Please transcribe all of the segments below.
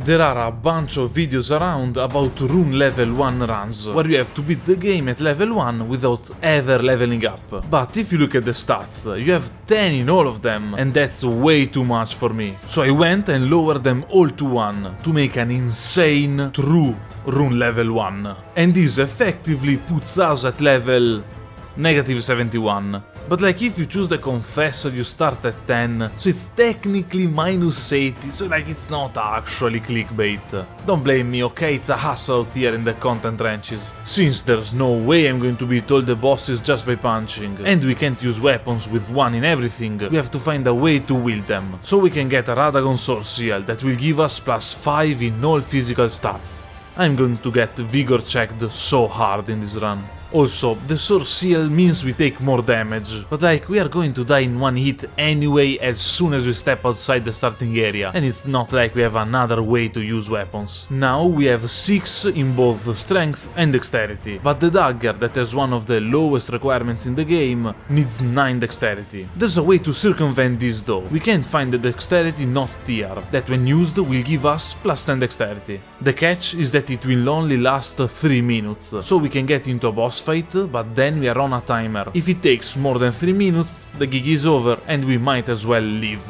There are a bunch of videos around about rune level 1 runs, where you have to beat the game at level 1 without ever leveling up. But if you look at the stats, you have 10 in all of them, and that's way too much for me. So I went and lowered them all to 1, to make an insane true rune level 1. And this effectively puts us at level -71. But like if you choose the Confessor you start at 10, so it's technically -80, so like it's not actually clickbait. Don't blame me, okay, it's a hustle out here in the content trenches. Since there's no way I'm going to beat all the bosses just by punching, and we can't use weapons with 1 in everything, we have to find a way to wield them. So we can get a Radagon Sword Seal that will give us +5 in all physical stats. I'm going to get Vigor checked so hard in this run. Also, the Sword Seal means we take more damage, but like we are going to die in 1 hit anyway as soon as we step outside the starting area, and it's not like we have another way to use weapons. Now we have 6 in both strength and dexterity, but the dagger that has one of the lowest requirements in the game needs 9 dexterity. There's a way to circumvent this though. We can find the dexterity not tier, that when used will give us +10 dexterity. The catch is that it will only last 3 minutes, so we can get into a boss fight, but then we are on a timer. If it takes more than 3 minutes, the gig is over and we might as well leave.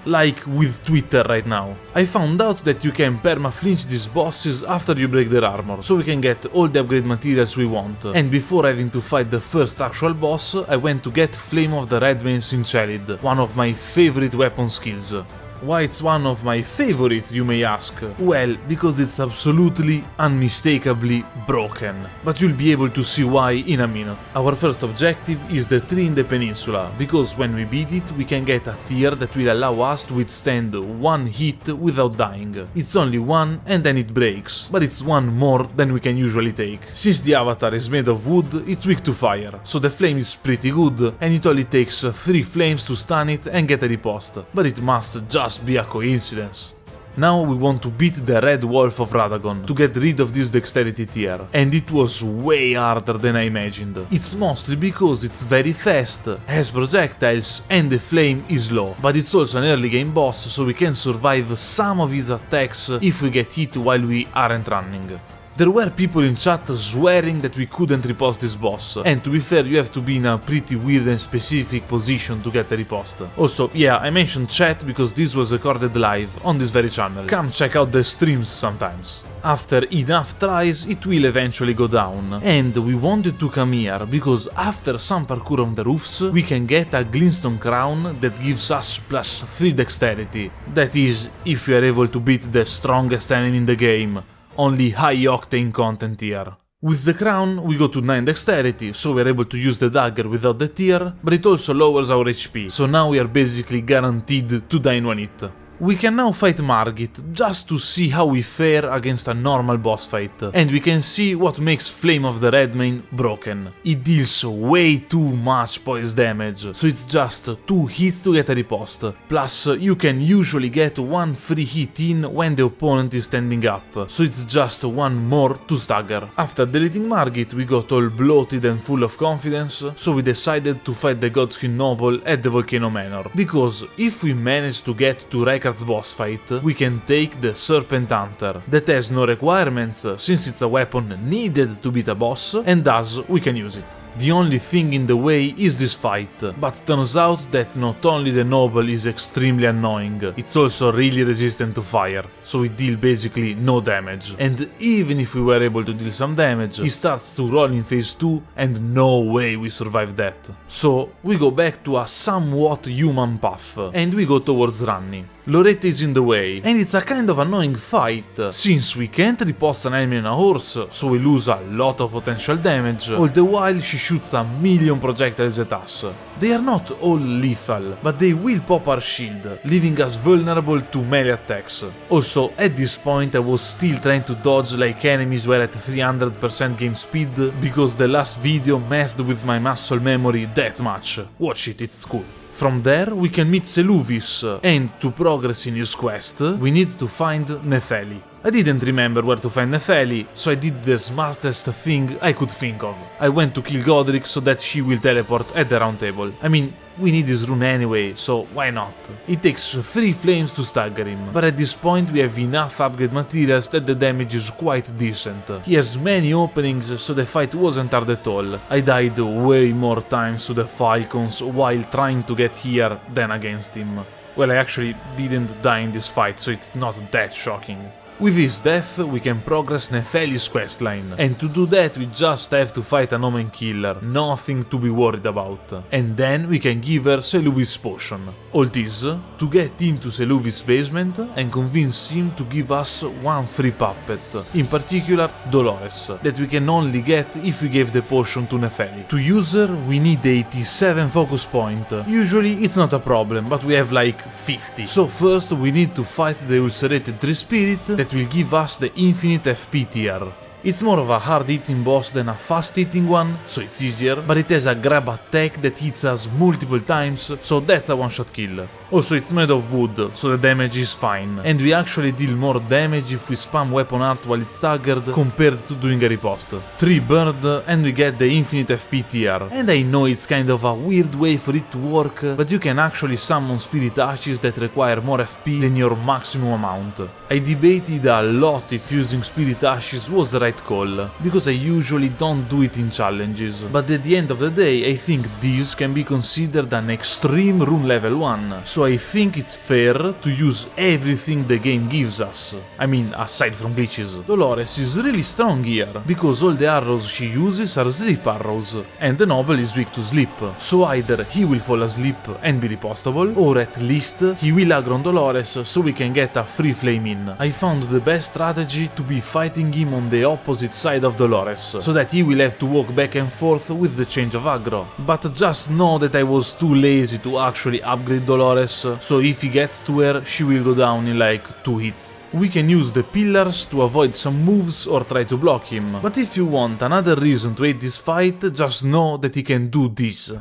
Like with Twitter right now. I found out that you can perma-flinch these bosses after you break their armor, so we can get all the upgrade materials we want. And before having to fight the first actual boss, I went to get Flame of the Redmane Syncellid, one of my favorite weapon skills. Why it's one of my favorite, you may ask? Well, because it's absolutely, unmistakably broken. But you'll be able to see why in a minute. Our first objective is the tree in the peninsula, because when we beat it, we can get a tier that will allow us to withstand 1 hit without dying. It's only 1 and then it breaks, but it's 1 more than we can usually take. Since the avatar is made of wood, it's weak to fire, so the flame is pretty good, and it only takes 3 flames to stun it and get a riposte, but it must just be a coincidence. Now we want to beat the Red Wolf of Radagon to get rid of this dexterity tier, and it was way harder than I imagined. It's mostly because it's very fast, has projectiles, and the flame is low, but it's also an early game boss, so we can survive some of his attacks if we get hit while we aren't running. There were people in chat swearing that we couldn't riposte this boss, and to be fair you have to be in a pretty weird and specific position to get a riposte. Also, yeah, I mentioned chat because this was recorded live on this very channel. Come check out the streams sometimes. After enough tries, it will eventually go down, and we wanted to come here because after some parkour on the roofs, we can get a glintstone crown that gives us +3 dexterity. That is, if we are able to beat the strongest enemy in the game. Only high-octane content here. With the crown, we go to 9 dexterity, so we're able to use the dagger without the tier, but it also lowers our HP, so now we are basically guaranteed to die in 1 hit. We can now fight Margit, just to see how we fare against a normal boss fight, and we can see what makes Flame of the Redmane broken. It deals way too much poise damage, so it's just 2 hits to get a riposte, plus you can usually get 1 free hit in when the opponent is standing up, so it's just 1 more to stagger. After deleting Margit, we got all bloated and full of confidence, so we decided to fight the Godskin Noble at the Volcano Manor, because if we manage to get to Rykard's boss fight, we can take the Serpent Hunter, that has no requirements since it's a weapon needed to beat a boss, and thus we can use it. The only thing in the way is this fight, but turns out that not only the noble is extremely annoying, it's also really resistant to fire, so it deals basically no damage. And even if we were able to deal some damage, he starts to roll in phase 2 and no way we survive that. So we go back to a somewhat human path, and we go towards Ranni. Lorette is in the way, and it's a kind of annoying fight, since we can't riposte an enemy on a horse, so we lose a lot of potential damage, all the while she shoots a million projectiles at us. They are not all lethal, but they will pop our shield, leaving us vulnerable to melee attacks. Also, at this point I was still trying to dodge like enemies were at 300% game speed, because the last video messed with my muscle memory that much. Watch it, it's cool. From there, we can meet Seluvis, and to progress in his quest, we need to find Nefeli. I didn't remember where to find Nefeli, so I did the smartest thing I could think of. I went to kill Godric so that she will teleport at the round table. I mean, we need his rune anyway, so why not? It takes 3 flames to stagger him, but at this point we have enough upgrade materials that the damage is quite decent. He has many openings, so the fight wasn't hard at all. I died way more times to the Falcons while trying to get here than against him. Well, I actually didn't die in this fight, so it's not that shocking. With his death, we can progress Nefeli's questline, and to do that we just have to fight an Omen Killer, nothing to be worried about. And then we can give her Seluvis potion. All this to get into Seluvis' basement and convince him to give us one free puppet, in particular Dolores, that we can only get if we gave the potion to Nefeli. To use her we need 87 focus point. Usually it's not a problem, but we have like 50. So first we need to fight the ulcerated tree spirit that will give us the infinite FP tier. It's more of a hard-hitting boss than a fast-hitting one, so it's easier, but it has a grab attack that hits us multiple times, so that's a one-shot kill. Also, it's made of wood, so the damage is fine, and we actually deal more damage if we spam weapon art while it's staggered compared to doing a riposte. 3 burned and we get the infinite FP tier, and I know it's kind of a weird way for it to work, but you can actually summon spirit ashes that require more FP than your maximum amount. I debated a lot if using spirit ashes was the right call, because I usually don't do it in challenges, but at the end of the day I think this can be considered an extreme rune level 1, so I think it's fair to use everything the game gives us. I mean, aside from glitches. Dolores is really strong here, because all the arrows she uses are sleep arrows, and the noble is weak to sleep, so either he will fall asleep and be repostable, or at least he will aggro on Dolores so we can get a free flame in. I found the best strategy to be fighting him on the opposite side of Dolores, so that he will have to walk back and forth with the change of aggro. But just know that I was too lazy to actually upgrade Dolores, so if he gets to her, she will go down in like 2 hits. We can use the pillars to avoid some moves or try to block him, but if you want another reason to hate this fight, just know that he can do this.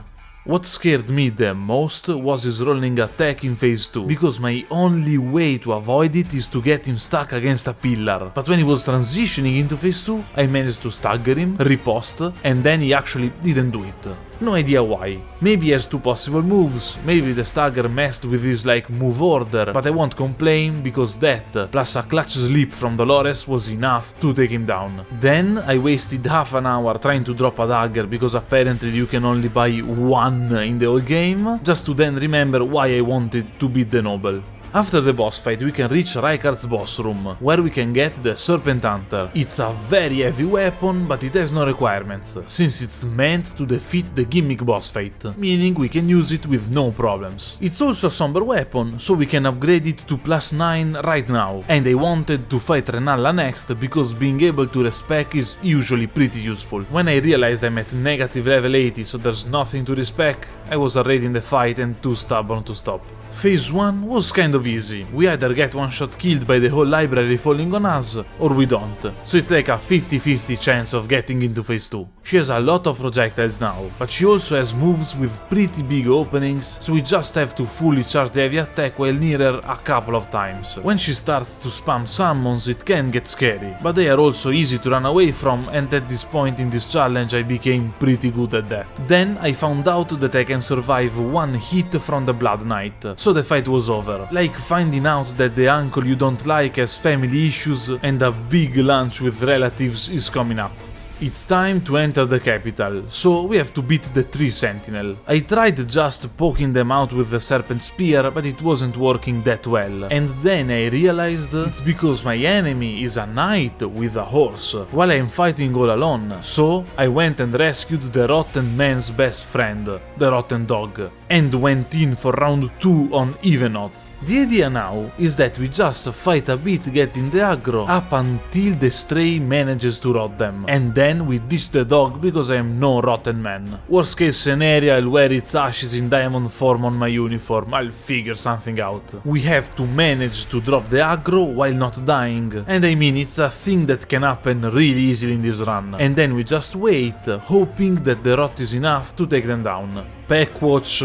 What scared me the most was his rolling attack in phase 2, because my only way to avoid it is to get him stuck against a pillar, but when he was transitioning into phase 2, I managed to stagger him, riposte, and then he actually didn't do it. No idea why. Maybe he has 2 possible moves, maybe the stagger messed with his like move order, but I won't complain because that, plus a clutch sleep from Dolores was enough to take him down. Then I wasted half an hour trying to drop a dagger because apparently you can only buy 1 in the whole game, just to then remember why I wanted to beat the noble. After the boss fight we can reach Rykard's boss room, where we can get the Serpent Hunter. It's a very heavy weapon, but it has no requirements, since it's meant to defeat the gimmick boss fight, meaning we can use it with no problems. It's also a somber weapon, so we can upgrade it to +9 right now, and I wanted to fight Renalla next because being able to respec is usually pretty useful. When I realized I'm at negative level 80, so there's nothing to respec, I was already in the fight and too stubborn to stop. Phase 1 was kind of easy. We either get one shot killed by the whole library falling on us, or we don't. So it's like a 50-50 chance of getting into phase 2. She has a lot of projectiles now, but she also has moves with pretty big openings, so we just have to fully charge the heavy attack while near her a couple of times. When she starts to spam summons it can get scary, but they are also easy to run away from, and at this point in this challenge I became pretty good at that. Then I found out that I can survive 1 hit from the Blood Knight, so the fight was over. Like finding out that the uncle you don't like has family issues and a big lunch with relatives is coming up. It's time to enter the capital, so we have to beat the tree sentinel. I tried just poking them out with the serpent spear, but it wasn't working that well. And then I realized it's because my enemy is a knight with a horse, while I'm fighting all alone. So I went and rescued the rotten man's best friend, the rotten dog, and went in for round 2 on even odds. The idea now is that we just fight a bit getting the aggro up until the stray manages to rot them, and then we ditch the dog because I am no rotten man. Worst case scenario, I'll wear its ashes in diamond form on my uniform, I'll figure something out. We have to manage to drop the aggro while not dying, and I mean it's a thing that can happen really easily in this run, and then we just wait, hoping that the rot is enough to take them down. Peckwatch,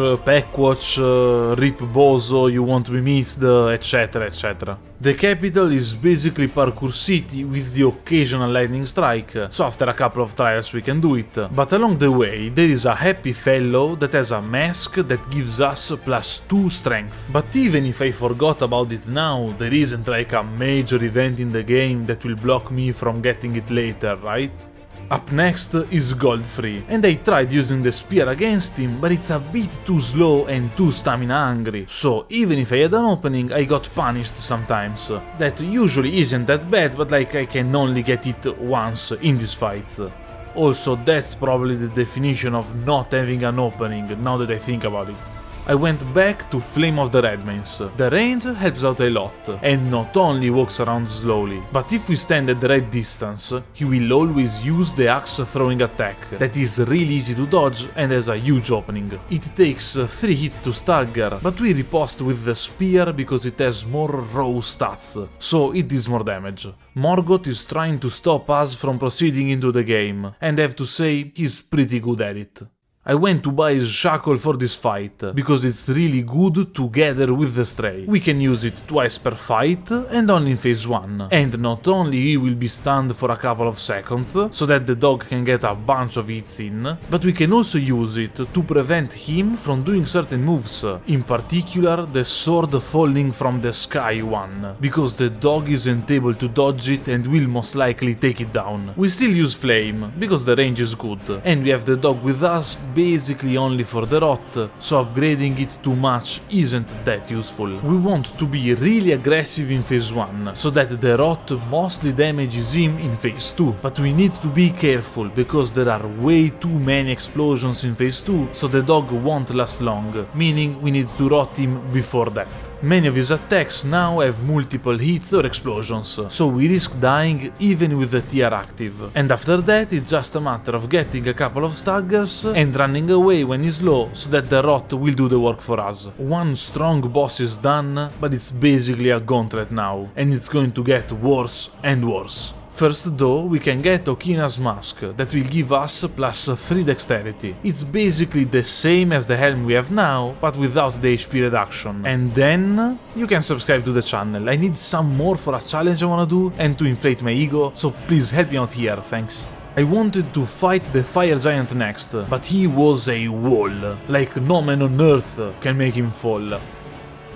Rip Bozo, You Want to Be Missed, etc, etc. The capital is basically parkour city with the occasional lightning strike, so after a couple of trials we can do it. But along the way there is a happy fellow that has a mask that gives us +2 strength. But even if I forgot about it now, there isn't like a major event in the game that will block me from getting it later, right? Up next is Godfrey, and I tried using the spear against him, but it's a bit too slow and too stamina hungry, so even if I had an opening, I got punished sometimes. That usually isn't that bad, but like I can only get it once in these fights. Also, that's probably the definition of not having an opening, now that I think about it. I went back to Flame of the Redmanes. The range helps out a lot, and not only walks around slowly, but if we stand at the right distance, he will always use the axe throwing attack, that is really easy to dodge and has a huge opening. It takes 3 hits to stagger, but we riposte with the spear because it has more raw stats, so it deals more damage. Morgoth is trying to stop us from proceeding into the game, and I have to say he's pretty good at it. I went to buy his shackle for this fight, because it's really good together with the stray. We can use it twice per fight and only in phase 1. And not only he will be stunned for a couple of seconds, so that the dog can get a bunch of hits in, but we can also use it to prevent him from doing certain moves, in particular the sword falling from the sky one, because the dog isn't able to dodge it and will most likely take it down. We still use flame, because the range is good, and we have the dog with us basically only for the rot, so upgrading it too much isn't that useful. We want to be really aggressive in phase 1, so that the rot mostly damages him in phase 2, but we need to be careful because there are way too many explosions in phase 2, so the dog won't last long, meaning we need to rot him before that. Many of his attacks now have multiple hits or explosions, so we risk dying even with the TR active, and after that it's just a matter of getting a couple of staggers and running away when he's low so that the rot will do the work for us. One strong boss is done, but it's basically a gauntlet now, and it's going to get worse and worse. First though, we can get Okina's mask, that will give us +3 dexterity. It's basically the same as the helm we have now, but without the HP reduction. And then you can subscribe to the channel. I need some more for a challenge I wanna do and to inflate my ego, so please help me out here, thanks. I wanted to fight the fire giant next, but he was a wall, like no man on earth can make him fall.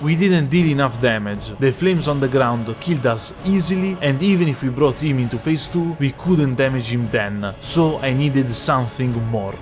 We didn't deal enough damage, the flames on the ground killed us easily, and even if we brought him into phase 2, we couldn't damage him then, so I needed something more.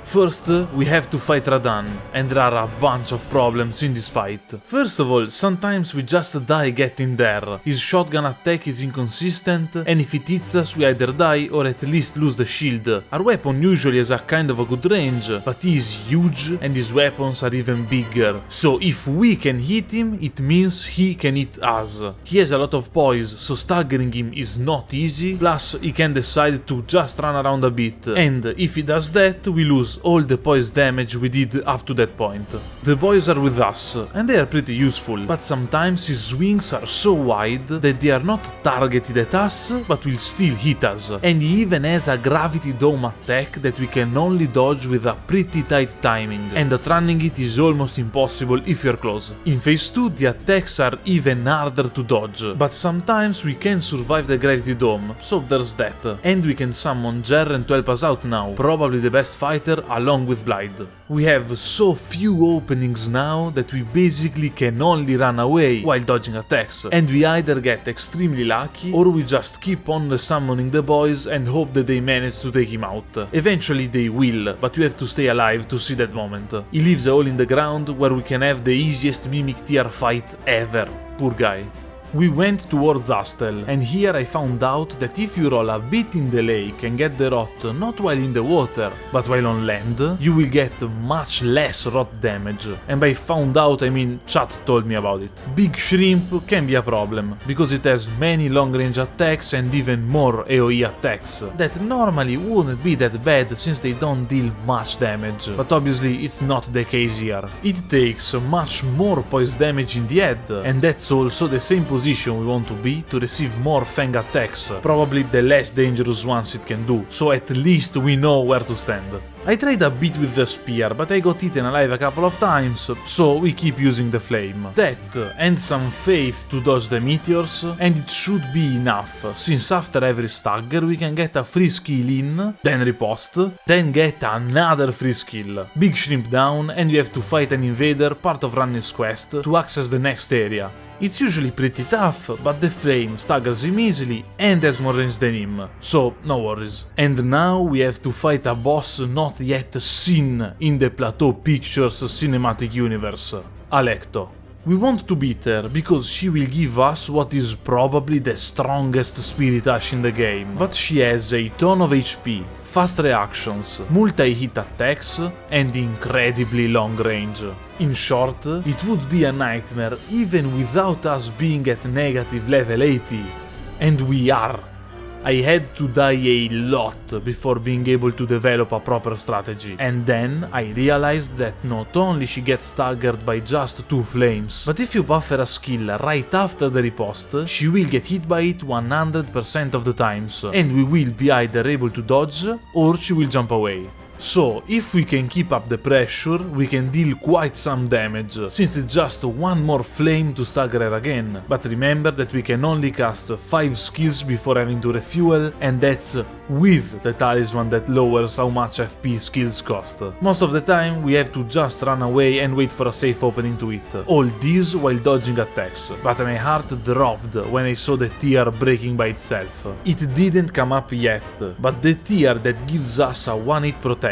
First, we have to fight Radan, and there are a bunch of problems in this fight. First of all, sometimes we just die getting there. His shotgun attack is inconsistent, and if it hits us we either die or at least lose the shield. Our weapon usually has a kind of a good range, but he is huge and his weapons are even bigger. So if we can hit him, it means he can hit us. He has a lot of poise, so staggering him is not easy, plus he can decide to just run around a bit, and if he does that, we lose all the poise damage we did up to that point. The boys are with us, and they are pretty useful, but sometimes his wings are so wide that they are not targeted at us, but will still hit us, and he even has a gravity dome attack that we can only dodge with a pretty tight timing, and outrunning it is almost impossible if you're close. In phase 2 the attacks are even harder to dodge, but sometimes we can survive the gravity dome, so there's that. And we can summon Jerren to help us out now, probably the best fighter along with Blide. We have so few openings now that we basically can only run away while dodging attacks, and we either get extremely lucky or we just keep on summoning the boys and hope that they manage to take him out. Eventually they will, but you have to stay alive to see that moment. He leaves a hole in the ground where we can have the easiest Mimic tier fight ever. Poor guy. We went towards Astel, and here I found out that if you roll a bit in the lake and get the rot not while in the water, but while on land, you will get much less rot damage. And by found out I mean chat told me about it. Big Shrimp can be a problem, because it has many long range attacks and even more AoE attacks, that normally wouldn't be that bad since they don't deal much damage, but obviously it's not the case here. It takes much more poise damage in the head, and that's also the same position we want to be to receive more Fang attacks, probably the less dangerous ones it can do, so at least we know where to stand. I tried a bit with the spear, but I got eaten alive a couple of times, so we keep using the flame. That and some faith to dodge the meteors, and it should be enough, since after every stagger we can get a free skill in, then ripost, then get another free skill. Big shrimp down, and we have to fight an invader, part of Ranni's quest, to access the next area. It's usually pretty tough, but the flame staggers him easily and has more range than him, so no worries. And now we have to fight a boss not yet seen in the Plateau Pictures cinematic universe, Alecto. We want to beat her because she will give us what is probably the strongest spirit ash in the game, but she has a ton of HP, fast reactions, multi-hit attacks, and incredibly long range. In short, it would be a nightmare even without us being at negative level 80. And we are. I had to die a lot before being able to develop a proper strategy, and then I realized that not only she gets staggered by just 2 flames, but if you buff her a skill right after the riposte, she will get hit by it 100% of the times, and we will be either able to dodge or she will jump away. So, if we can keep up the pressure, we can deal quite some damage, since it's just one more flame to stagger her again. But remember that we can only cast 5 skills before having to refuel, and that's with the talisman that lowers how much FP skills cost. Most of the time, we have to just run away and wait for a safe opening to hit. All this while dodging attacks, but my heart dropped when I saw the tier breaking by itself. It didn't come up yet, but the tier that gives us a 1-hit protection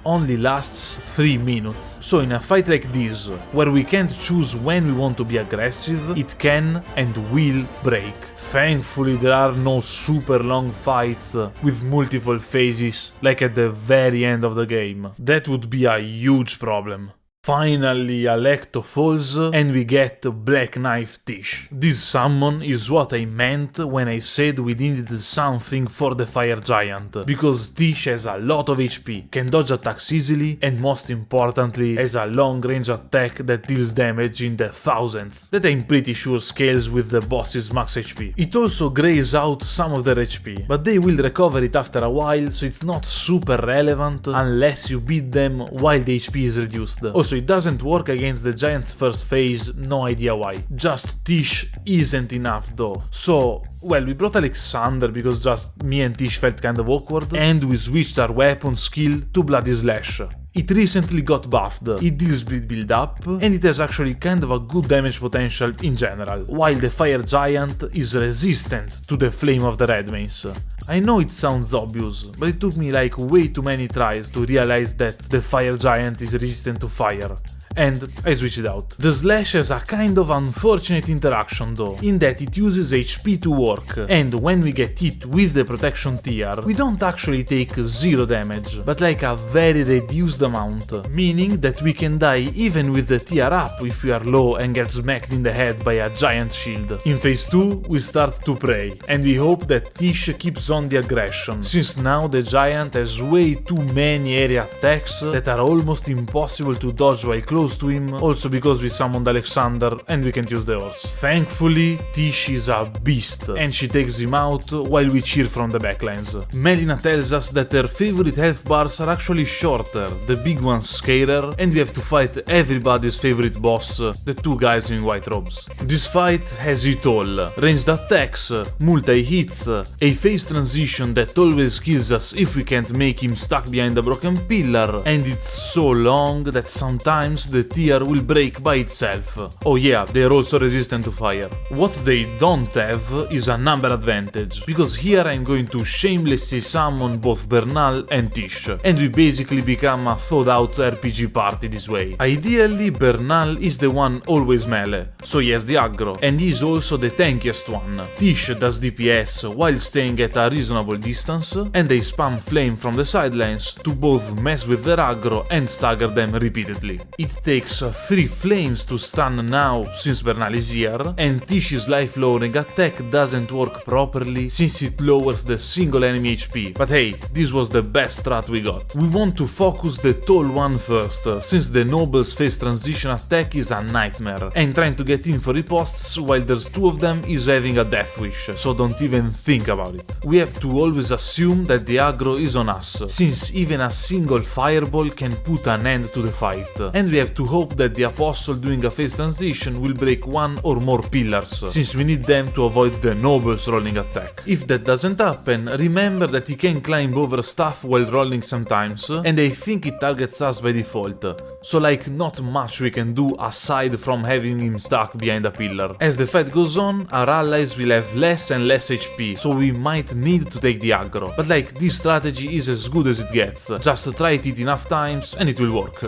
only lasts 3 minutes. So in a fight like this, where we can't choose when we want to be aggressive, it can and will break. Thankfully there are no super long fights with multiple phases like at the very end of the game. That would be a huge problem. Finally, Alecto falls and we get Black Knife Tish. This summon is what I meant when I said we needed something for the Fire Giant, because Tish has a lot of HP, can dodge attacks easily, and most importantly has a long range attack that deals damage in the thousands, that I'm pretty sure scales with the boss's max HP. It also grays out some of their HP, but they will recover it after a while, so it's not super relevant unless you beat them while the HP is reduced. Also, it doesn't work against the giant's first phase, no idea why. Just Tish isn't enough though. So, well, we brought Alexander because just me and Tish felt kind of awkward, and we switched our weapon skill to Bloody Slash. It recently got buffed, it deals bleed build up, and it has actually kind of a good damage potential in general, while the Fire Giant is resistant to the flame of the Red Mace. I know it sounds obvious, but it took me like way too many tries to realize that the Fire Giant is resistant to fire. And I switched it out. The Slash has a kind of unfortunate interaction though, in that it uses HP to work, and when we get hit with the protection tier, we don't actually take 0 damage, but like a very reduced amount, meaning that we can die even with the tier up if we are low and get smacked in the head by a giant shield. In phase 2, we start to pray, and we hope that Tish keeps on the aggression, since now the giant has way too many area attacks that are almost impossible to dodge while close to him, also because we summoned Alexander and we can't use the horse. Thankfully, Tish is a beast, and she takes him out while we cheer from the backlines. Melina tells us that her favorite health bars are actually shorter, the big ones scare her, and we have to fight everybody's favorite boss, the 2 guys in white robes. This fight has it all: ranged attacks, multi-hits, a phase transition that always kills us if we can't make him stuck behind a broken pillar, and it's so long that sometimes the tier will break by itself. Oh yeah, they are also resistant to fire. What they don't have is a number advantage, because here I'm going to shamelessly summon both Bernal and Tish, and we basically become a thought out RPG party this way. Ideally, Bernal is the one always melee, so he has the aggro, and he's also the tankiest one. Tish does DPS while staying at a reasonable distance, and they spam flame from the sidelines to both mess with their aggro and stagger them repeatedly. It takes 3 flames to stun now since Bernal is here, and Tish's life lowering attack doesn't work properly since it lowers the single enemy HP. But hey, this was the best strat we got. We want to focus the tall one first, since the noble's phase transition attack is a nightmare, and trying to get in for riposts while there's 2 of them is having a death wish, so don't even think about it. We have to always assume that the aggro is on us, since even a single fireball can put an end to the fight, and we have to hope that the apostle doing a phase transition will break 1 or more pillars, since we need them to avoid the noble's rolling attack. If that doesn't happen, remember that he can climb over stuff while rolling sometimes, and I think it targets us by default, so like not much we can do aside from having him stuck behind a pillar. As the fight goes on, our allies will have less and less HP, so we might need to take the aggro, but like this strategy is as good as it gets, just try it enough times and it will work.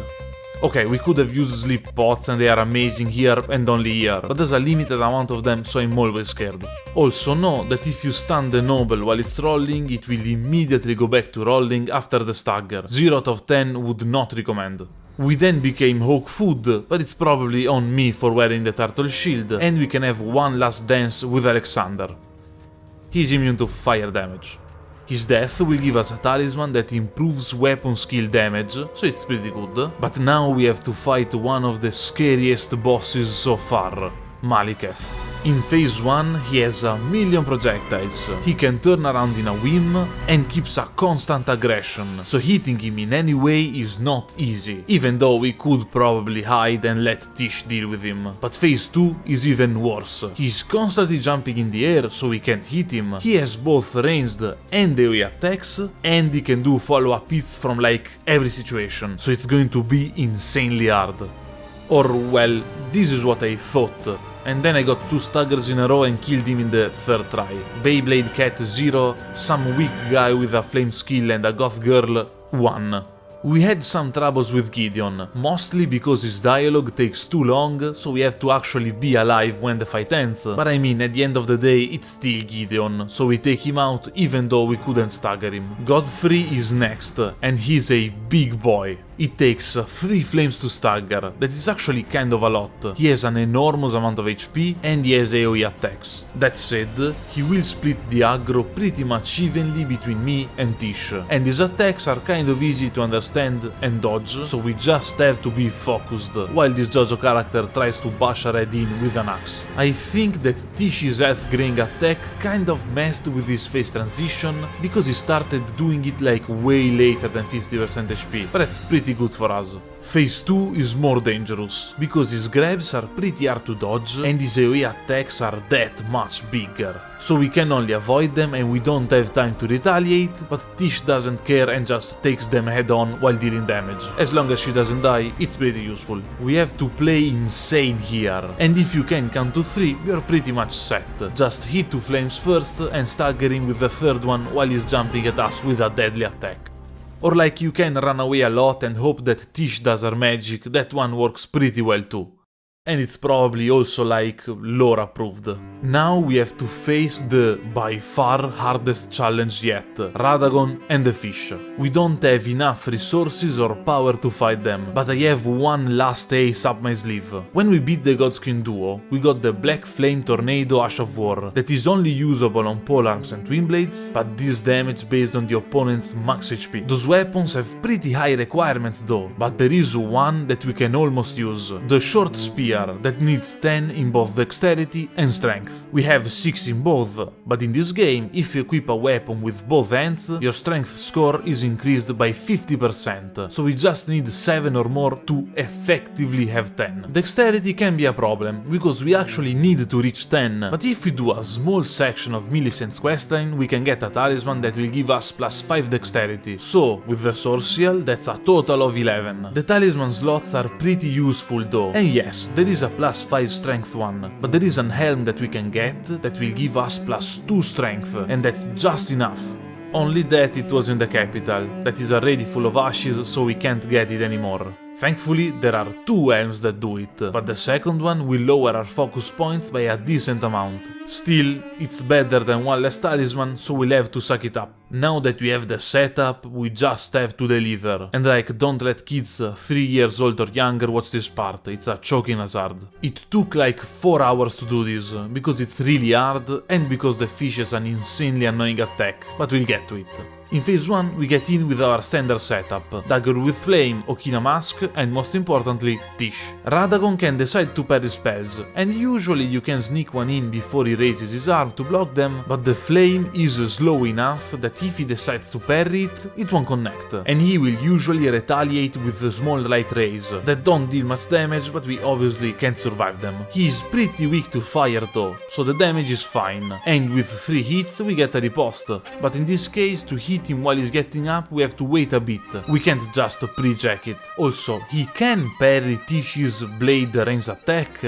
Okay, we could have used sleep pots and they are amazing here and only here, but there's a limited amount of them, so I'm always scared. Also know that if you stun the noble while it's rolling, it will immediately go back to rolling after the stagger. 0 out of 10 would not recommend. We then became Hawk food, but it's probably on me for wearing the turtle shield, and we can have one last dance with Alexander. He's immune to fire damage. His death will give us a talisman that improves weapon skill damage, so it's pretty good. But now we have to fight one of the scariest bosses so far, Maliketh. In phase 1 he has a million projectiles, he can turn around in a whim and keeps a constant aggression, so hitting him in any way is not easy, even though we could probably hide and let Tish deal with him. But phase 2 is even worse, he's constantly jumping in the air so we can't hit him, he has both ranged and AoE attacks, and he can do follow-up hits from like every situation, so it's going to be insanely hard. Or well, this is what I thought. And then I got 2 staggers in a row and killed him in the 3rd try. Beyblade Cat 0, some weak guy with a flame skill and a goth girl 1. We had some troubles with Gideon, mostly because his dialogue takes too long, so we have to actually be alive when the fight ends. But I mean, at the end of the day, it's still Gideon, so we take him out even though we couldn't stagger him. Godfrey is next, and he's a big boy. It takes 3 flames to stagger, that is actually kind of a lot. He has an enormous amount of HP and he has AoE attacks. That said, he will split the aggro pretty much evenly between me and Tish, and his attacks are kind of easy to understand and dodge, so we just have to be focused, while this JoJo character tries to bash our head in with an axe. I think that Tish's health graying attack kind of messed with his phase transition, because he started doing it like way later than 50% HP, but that's pretty good for us. Phase 2 is more dangerous, because his grabs are pretty hard to dodge and his AoE attacks are that much bigger. So we can only avoid them and we don't have time to retaliate, but Tish doesn't care and just takes them head on while dealing damage. As long as she doesn't die, it's pretty useful. We have to play insane here, and if you can count to 3, you're pretty much set. Just hit 2 flames first and stagger him with the 3rd one while he's jumping at us with a deadly attack. Or like you can run away a lot and hope that Tish does her magic, that one works pretty well too. And it's probably also like lore approved. Now we have to face the by far hardest challenge yet, Radagon and the fish. We don't have enough resources or power to fight them, but I have one last ace up my sleeve. When we beat the Godskin duo, we got the Black Flame Tornado Ash of War, that is only usable on polearms and twin blades, but deals damage based on the opponent's max HP. Those weapons have pretty high requirements though, but there is one that we can almost use, the Short Spear, that needs 10 in both dexterity and strength. We have 6 in both, but in this game, if you equip a weapon with both hands, your strength score is increased by 50%, so we just need 7 or more to effectively have 10. Dexterity can be a problem, because we actually need to reach 10, but if we do a small section of Millicent's questline, we can get a talisman that will give us plus 5 dexterity, so with the Sorcial, that's a total of 11. The talisman slots are pretty useful though, and yes, there is a plus 5 strength one, but there is an helm that we can get that will give us plus 2 strength, and that's just enough. Only that it was in the capital, that is already full of ashes, so we can't get it anymore. Thankfully, there are 2 helms that do it, but the second one will lower our focus points by a decent amount. Still, it's better than one less talisman, so we'll have to suck it up. Now that we have the setup, we just have to deliver. And like, don't let kids 3 years old or younger watch this part, it's a choking hazard. It took like 4 hours to do this, because it's really hard and because the fish has an insanely annoying attack, but we'll get to it. In phase 1 we get in with our standard setup, Dagger with Flame, Okina Mask and most importantly, Tish. Radagon can decide to parry spells, and usually you can sneak one in before he raises his arm to block them, but the Flame is slow enough that if he decides to parry it, it won't connect, and he will usually retaliate with a small light rays that don't deal much damage, but we obviously can't survive them. He is pretty weak to fire though, so the damage is fine, and with 3 hits we get a riposte, but in this case to hit him while he's getting up we have to wait a bit, we can't just pre-jack it. Also, he can parry Tish's blade range attack,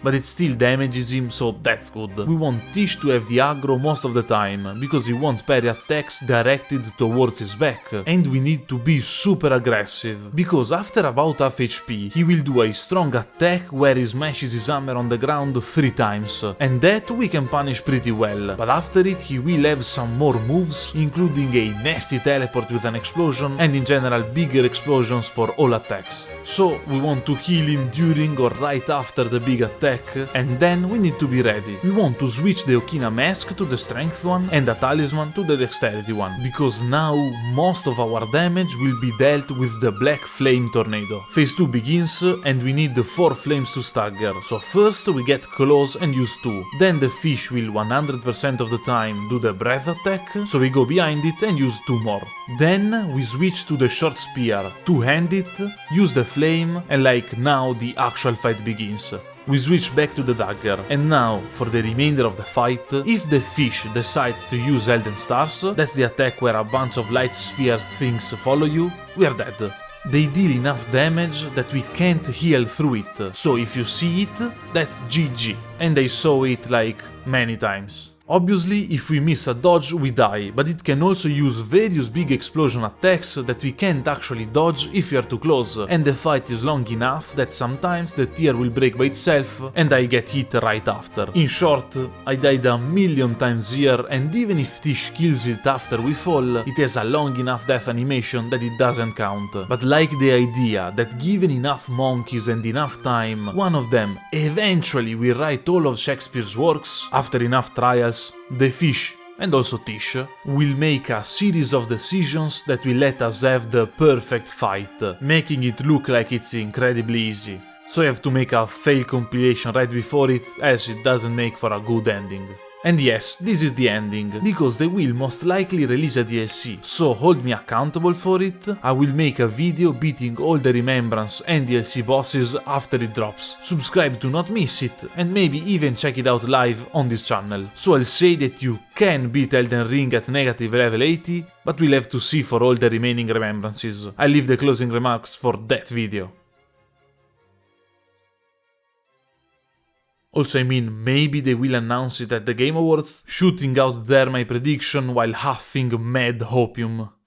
but it still damages him, so that's good. We want Tish to have the aggro most of the time, because he won't parry attacks directed towards his back, and we need to be super aggressive, because after about half HP, he will do a strong attack where he smashes his hammer on the ground 3 times, and that we can punish pretty well, but after it he will have some more moves, including a nasty teleport with an explosion, and in general bigger explosions for all attacks. So we want to kill him during or right after the big attack, and then we need to be ready. We want to switch the Okina Mask to the Strength one and the Talisman to the Dexterity one, because now most of our damage will be dealt with the Black Flame Tornado. Phase 2 begins and we need the 4 flames to stagger, so first we get close and use 2, then the fish will 100% of the time do the breath attack, so we go behind it and use 2 more. Then we switch to the short spear, 2-hand it, use the flame, and like now the actual fight begins. We switch back to the dagger, and now, for the remainder of the fight, if the fish decides to use Elden Stars, that's the attack where a bunch of light sphere things follow you, we are dead. They deal enough damage that we can't heal through it, so if you see it, that's GG, and I saw it like many times. Obviously, if we miss a dodge, we die, but it can also use various big explosion attacks that we can't actually dodge if we are too close, and the fight is long enough that sometimes the tier will break by itself and I get hit right after. In short, I died a million times here, and even if Tish kills it after we fall, it has a long enough death animation that it doesn't count. But like the idea that given enough monkeys and enough time, one of them eventually will write all of Shakespeare's works, after enough trials, the fish, and also Tish, will make a series of decisions that will let us have the perfect fight, making it look like it's incredibly easy. So I have to make a fail compilation right before it, as it doesn't make for a good ending. And yes, this is the ending, because they will most likely release a DLC, so hold me accountable for it. I will make a video beating all the Remembrance and DLC bosses after it drops. Subscribe to not miss it, and maybe even check it out live on this channel. So I'll say that you can beat Elden Ring at negative level 80, but we'll have to see for all the remaining Remembrances. I'll leave the closing remarks for that video. Also, I mean, maybe they will announce it at the Game Awards, shooting out there my prediction while huffing mad opium.